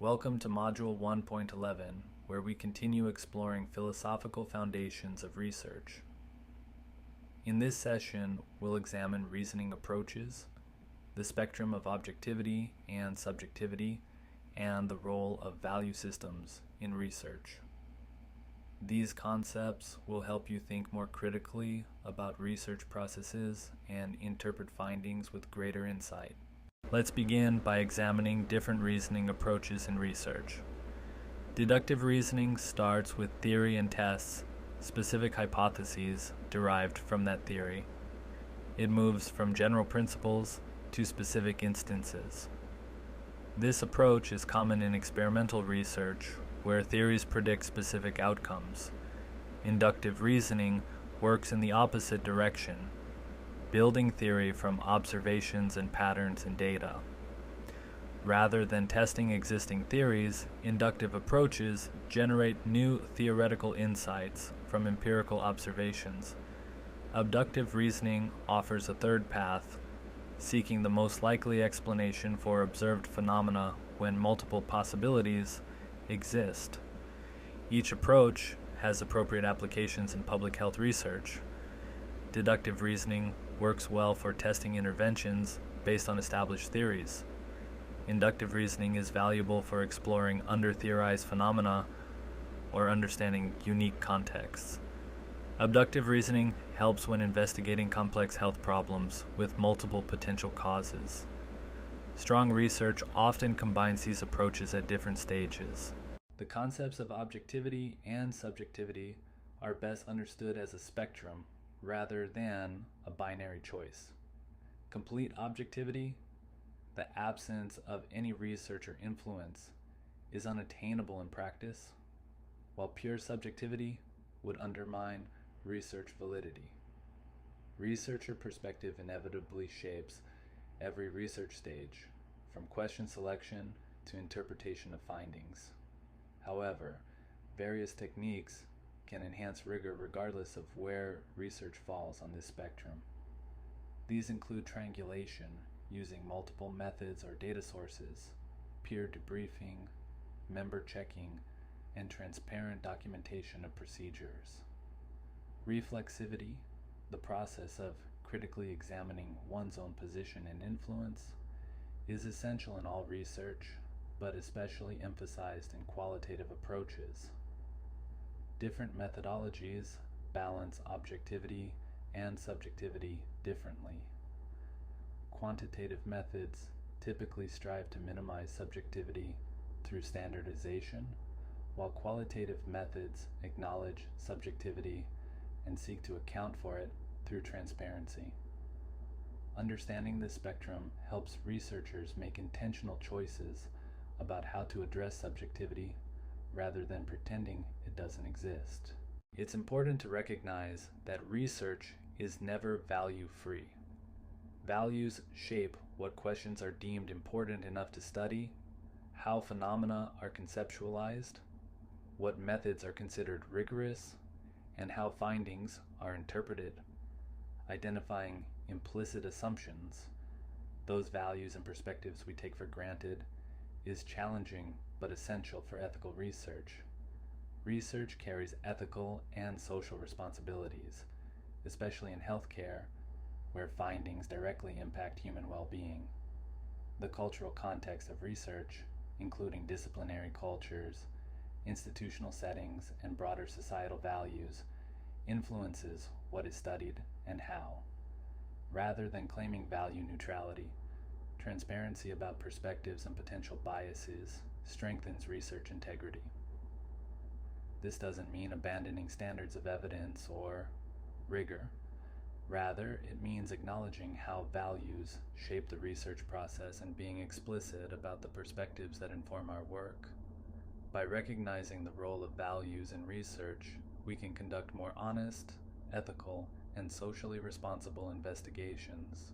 Welcome to Module 1.11, where we continue exploring philosophical foundations of research. In this session, we'll examine reasoning approaches, the spectrum of objectivity and subjectivity, and the role of value systems in research. These concepts will help you think more critically about research processes and interpret findings with greater insight. Let's begin by examining different reasoning approaches in research. Deductive reasoning starts with theory and tests specific hypotheses derived from that theory. It moves from general principles to specific instances. This approach is common in experimental research, where theories predict specific outcomes. Inductive reasoning works in the opposite direction, building theory from observations and patterns in data. Rather than testing existing theories, inductive approaches generate new theoretical insights from empirical observations. Abductive reasoning offers a third path, seeking the most likely explanation for observed phenomena when multiple possibilities exist. Each approach has appropriate applications in public health research. Deductive reasoning works well for testing interventions based on established theories. Inductive reasoning is valuable for exploring under-theorized phenomena or understanding unique contexts. Abductive reasoning helps when investigating complex health problems with multiple potential causes. Strong research often combines these approaches at different stages. The concepts of objectivity and subjectivity are best understood as a spectrum rather than a binary choice. Complete objectivity, the absence of any research or influence, is unattainable in practice, while pure subjectivity would undermine research validity. Researcher perspective inevitably shapes every research stage, from question selection to interpretation of findings. However, various techniques can enhance rigor regardless of where research falls on this spectrum. These include triangulation, using multiple methods or data sources, peer debriefing, member checking, and transparent documentation of procedures. Reflexivity, the process of critically examining one's own position and influence, is essential in all research, but especially emphasized in qualitative approaches. Different methodologies balance objectivity and subjectivity differently. Quantitative methods typically strive to minimize subjectivity through standardization, while qualitative methods acknowledge subjectivity and seek to account for it through transparency. Understanding this spectrum helps researchers make intentional choices about how to address subjectivity rather than pretending it doesn't exist. It's important to recognize that research is never value-free. Values shape what questions are deemed important enough to study, how phenomena are conceptualized, what methods are considered rigorous, and how findings are interpreted. Identifying implicit assumptions, those values and perspectives we take for granted, is challenging but essential for ethical research. Research carries ethical and social responsibilities, especially in healthcare, where findings directly impact human well-being. The cultural context of research, including disciplinary cultures, institutional settings, and broader societal values, influences what is studied and how. Rather than claiming value neutrality, transparency about perspectives and potential biases strengthens research integrity. This doesn't mean abandoning standards of evidence or rigor. Rather, it means acknowledging how values shape the research process and being explicit about the perspectives that inform our work. By recognizing the role of values in research, we can conduct more honest, ethical, and socially responsible investigations.